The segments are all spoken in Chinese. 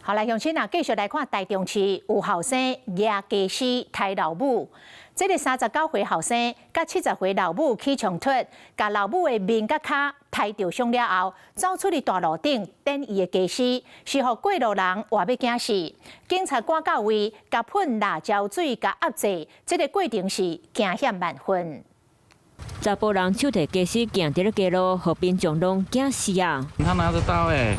好來，鄉親啊，繼續來看台中市有後生舉家私刣老母。這個39歲後生甲70歲老母起衝突，甲老母的面甲腳刣着傷了後，走出去大路頂等伊的家私，是互過路人活要驚死。警察趕到位，甲噴辣椒水甲壓制，這個過程是驚險萬分。查甫人手提家私行在了街路，互民眾攏驚死啊！他拿着刀哎。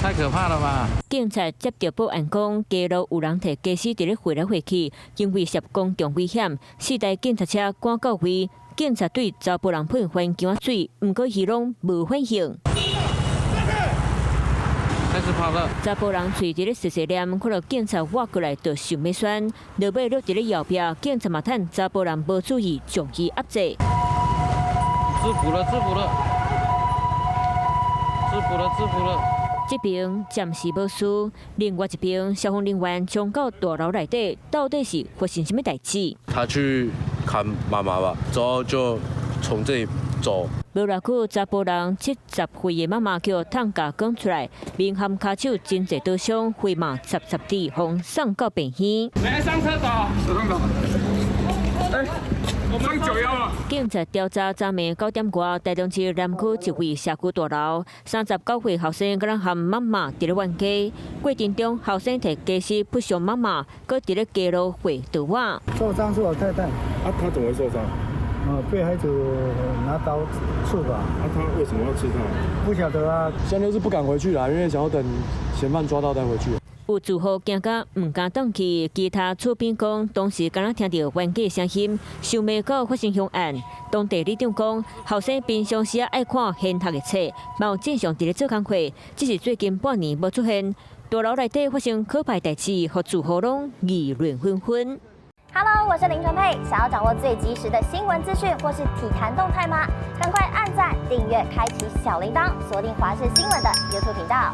太可怕了吧！警察接到報案講，街路有人摕家私佇咧回來回去，因為涉公共危險，4台警察車趕到位，警察對查甫人噴番薑仔水，不過伊攏無反應。開始跑了。查甫人喙佇咧碎碎念，看到警察挖過來就想要選，落尾落佇咧後壁，警察嘛趁查甫人無注意，將伊壓制。制服了，制服了，制服了，制服了。 這邊暫時無事，另外一邊消防人員衝到大樓內底，到底是發生什麼代誌？他去看媽媽吧，之後就從這裡走。無偌久，查甫人70歲的媽媽叫燙家講出來，面含腳手真濟刀傷，飛馬雜地，互送到病院。來上廁所，上廁所。我們911了。警察調查昨暝9點外，台中市南區一位社區大樓，39歲後生個人和媽媽佇咧冤家，過程中後生摕家私撲傷媽媽，擱佇咧街路回倒我。受傷是我太太。啊，他怎麼會受傷？被孩子拿刀刺吧。啊，他為什麼要刺他？不曉得啊。現在是不敢回去啦，因為想要等嫌犯抓到再回去。 有住戶驚甲唔敢轉去，其他厝邊講，當時敢若聽到冤家聲音，想袂到發生凶案。當地里長講，後生平常時愛看現讀的冊，嘛有正常佇咧做工課，只是最近半年無出現。大樓內底發生可怕代誌，互住戶攏議論紛紛。Hello， 我是林純佩，想要掌握最及時的新聞資訊或是體壇動態嗎？趕快按讚、訂閱、開啟小鈴鐺，鎖定華視新聞的 YouTube 頻道。